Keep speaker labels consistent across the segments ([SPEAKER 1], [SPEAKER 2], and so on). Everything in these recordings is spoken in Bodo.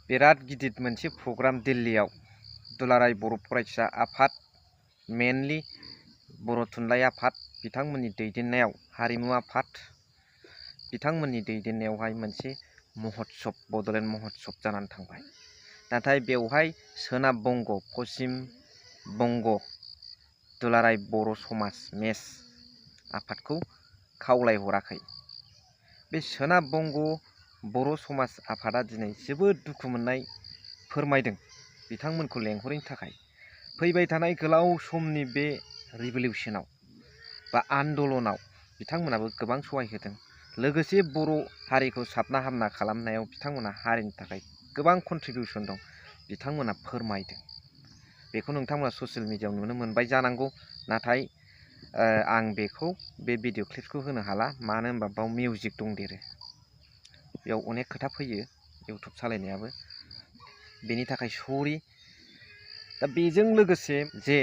[SPEAKER 1] बिराद गिदिर मोनसे प्रग्राम दिल्लीयाव दुलाराय बर' फरायसा आफाद मेनलि बर' थुनलाइ आफाद बिथांमोननि दैदेननायाव हारिमु आफाद बिथांमोननि दैदेननायावहाय मोनसे महोत्सब बड'लेण्ड महोत्सब जानानै थांबाय। नाथाय बेवहाय सोनाब बंग पश्चिम बंग दुलाराय बर' समाज मेस आफादखौ खावलायहराखै। बे सोनाब बंग बर' समाज आफादा दिनै जोबोद दुखु मोननाय फोरमायदों बिथांमोनखौ लेंहरैनि थाखाय। फैबाय थानाय गोलाव समनि बे रिभलिउसनाव बा आन्दलनाव बिथांमोनाबो गोबां सहाय होदों। लोगोसे बर' हारिखौ साबना हामना खालामनायाव बिथांमोना हारिनि थाखाय गोबां कन्ट्रिबिउसन दं बिथांमोना फोरमायदों। बेखौ नोंथांमोना ससियेल मिडियायाव नुनो मोनबाय जानांगौ। नाथाय आं बेखौ बे भिडिअ क्लिपखौ होनो हाला, मानो होनबा बाव मिउजिक दंदेरो, बेयाव अनेक खोथा फैयो इउटुब सालायनायाबो, बेनि थाखाय सरि। दा बेजों लोगोसे जे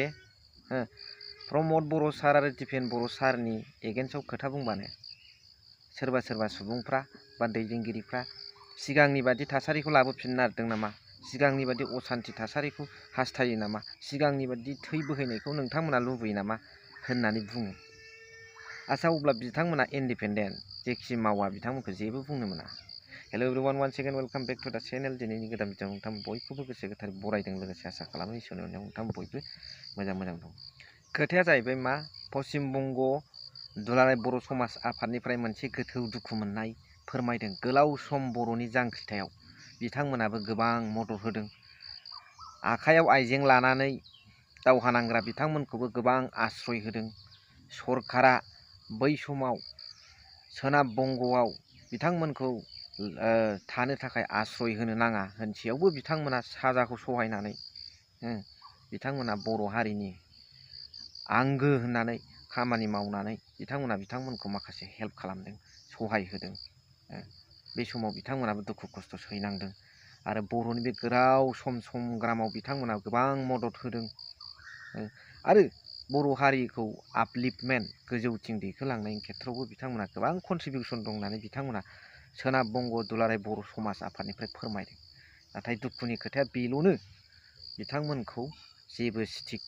[SPEAKER 1] प्रमद बर' सार आरो दिपेन बर' सारनि एगेन्स्टआव खोथा बुंबानो सोरबा सोरबा सुबुंफ्रा बा दैदेनगिरिफ्रा सिगांनि बादि थासारिखौ लाबोफिननो नागिरदों नामा, सिगांनि बादि असान्थि थासारिखौ हास्थायो नामा, सिगांनि बादि थै बोहैनायखौ नोंथांमोना लुबैयो नामा होननानै बुङो। आसा अब्ला बिथांमोना इन्डिपेन्डेन्ट, जेखि मावा बिथांमोनखौ जेबो बुंनो मोना। Hello' everyone, one second welcome back to the channel. दिनैनि गोदान भिडिअ नोंथां बयखौबो गोसो गोथारै बरायदों, लोगोसे आसा खालामो इसोरनि अननायाव नोंथां बयबो मोजां दं। खोथाया जाहैबाय मा, पश्चिम बंग दुलाराय बर' समाज आफादनिफ्राय मोनसे गोथौ दुखु मोननाय फोरमायदों। गोलाव सम बर'नि जांख्रिथायाव बिथांमोनाबो गोबां मदद होदों। आखाइयाव आइजें लानानै दावहा नांग्रा बिथांमोनखौबो गोबां आश्रय होदों। सरकारा बै समाव सोनाब बंगआव बिथांमोनखौ थानो थाखाय आश्रय होनो नाङा होनसेयावबो बिथांमोना साजाखौ सहायनानै बिथांमोना बर' हारिनि आंगो होननानै खामानि मावनानै बिथांमोनखौ माखासे हेल्प खालामदों, सहाय होदों। बे समाव बिथांमोनाबो दुखु खस्थ' सैनांदों आरो बर'नि बे गोलाव संग्रामाव बिथांमोना गोबां मदद होदों। आरो बर' हारिखौ आपलिफ्टमेन्ट गोजौथिं दैखोलांनायनि खेथ्रआवबो बिथांमोना गोबां कन्ट्रिबिउसन दं होननानै बिथांमोना सोनाब बंग दुलाराय बर' समाज आफादनिफ्राय फोरमायदों। नाथाय दुखुनि खोथाया बेल'नो, बिथांमोनखौ जेबो स्टिक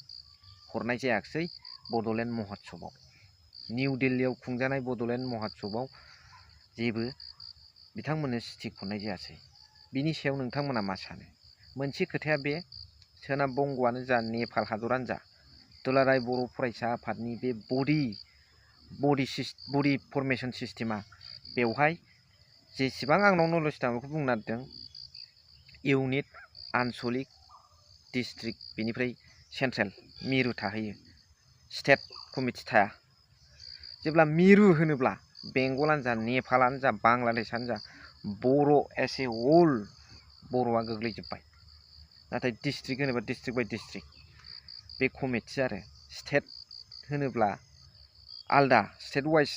[SPEAKER 1] हरनाय जायाखिसै बड'लेण्ड महोत्सबआव। निउ दिल्लीयाव खुंजानाय बड'लेण्ड महोत्सबआव जेबो बिथांमोननो स्टिक हरनाय जायासै। बिनि सायाव नोंथांमोना मा सानो? मोनसे खोथाया बे, सोनाब बंगआनो जा नेपाल हादरानो जा दुलाराय बर' फरायसा आफादनि बे बडि फरमेसन सिस्टेमा, बेवहाय जेसेबां आंनाव नलेज दं बेखौ बुंनो नागिरदों। इउनिट, आनसलिक, डिस्ट्रिक्ट, बेनिफ्राय सेन्ट्रेल मिरु थाहैयो, स्टेट कमिटि थाया। जेब्ला मिरु होनोब्ला बेंगलानो जा, नेपालानो जा, बांलादेशआनो जा, बर' एस ए होल बर'आ गोग्लैजोब्बाय। नाथाय डिस्ट्रिक्ट होनोबा डिस्ट्रिक्ट बाय डिस्ट्रिक्ट बे कमिटि आरो स्टेट होनोब्ला आलदा स्टेट वाइज।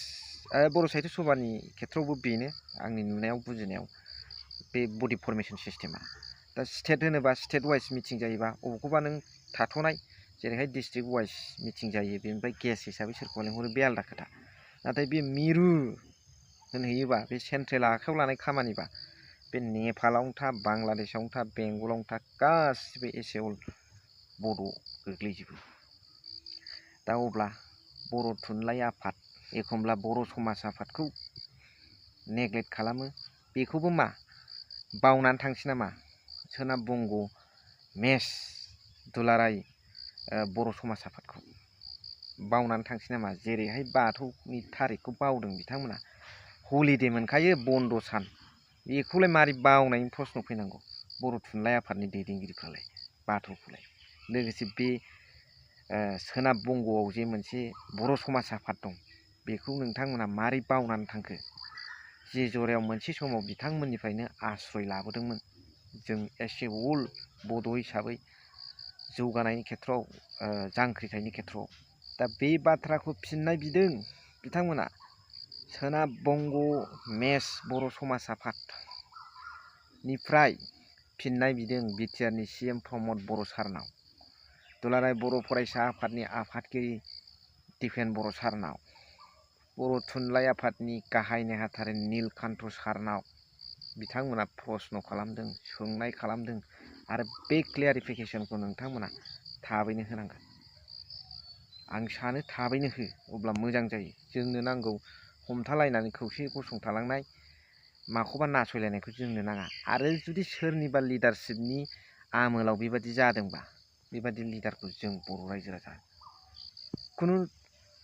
[SPEAKER 1] बर' साहित्य सभानि खेथ्रआवबो बेनो आंनि नुनायाव बुजिनायाव बे बडि फरमेसन सिस्टेमा। दा स्टेट होनोबा स्टेट वाइज मिटिं जायोबा अबेखौबा नों थाथ'नाय, जेरैहाय डिस्ट्रिक्ट वाइज मिटिं जायो, बेनिफ्राय गेस हिसाबै सोरखौ लेंहरो बे आलादा खोथा। नाथाय बे मिरु होनहैयोबा बे सेन्ट्रेल आखायाव लानाय खामानिबा बे नेपालावनो था, बांलादेशआवनो था, बेंगलावनो था, गासिबो एसे अल बड' गोग्लैजोबो। दा अब्ला बर' थुनलाइ आफाद एखमब्ला बर' समाज आफादखौ नेग्लेक्ट खालामो, बेखौबो मा बावनानै थांसै नामा? सोनाब बंग मेस दुलाराय बर' समाज आफादखौ बावनानै थांसै नामा? जेरैहाय बाथौनि थारिखखौ बावदों बिथांमोना, हलिदे मोनखायो, बन्द' सान, बेखौलाय मारै बावनायनि प्रश्न फैनांगौ बर' थुनलाइ आफादनि दैदेनगिरिफ्रालाय बाथौखौलाय। लोगोसे बे सोनाब बंगआव जे मोनसे बर' समाज आफाद दं, बेखौ नोंथांमोना मारै बावनानै थांखो? जे जरायाव मोनसे समाव बिथांमोननिफ्रायनो आश्रय लाबोदोंमोन जों एस ए होल बड' हिसाबै जौगानायनि खेथ्रआव, जांख्रिथायनि खेथ्रआव। दा बे बाथ्राखौ फिननाय बिदों बिथांमोना सोनाब बंग मेस बर' समाज आफादनिफ्राय फिननाय बिदों बिटिआरनि CM प्रमद बर' सारनाव, दुलाराय बर' फरायसा आफादनि आफादगिरि दिपेन बर' सारनाव, बर' थुनलाइ आफादनि गाहाय नेहाथारि नीलकान्त सारनाव, बिथांमोना प्रश्न खालामदों, सोंनाय खालामदों आरो बे क्लियारिफिकेसनखौ नोंथांमोना थाबैनो होनांगोन। आं सानो थाबैनो हो, अब्ला मोजां जायो। जोंनो नांगौ हमथालायनानै खौसेयै गसंथालांनाय, माखौबा नासयलायनायखौ जोंनो नाङा। आरो जुदि सोरनिबा लिडारशिपनि आमोलाव बेबादि जादोंबा, बेबादि लिडारखौ जों बर' रायजो राजा खुनु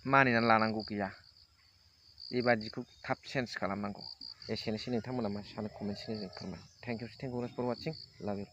[SPEAKER 1] मानिनानै लानांगौ गैया। बेबादिखौ थाब चेन्ज खालामनांगौ। एसेनोसै, नोंथांमोना मा सानो कमेन्टनि गेजेरजों फोरमाय। Thank you for watching. Love U.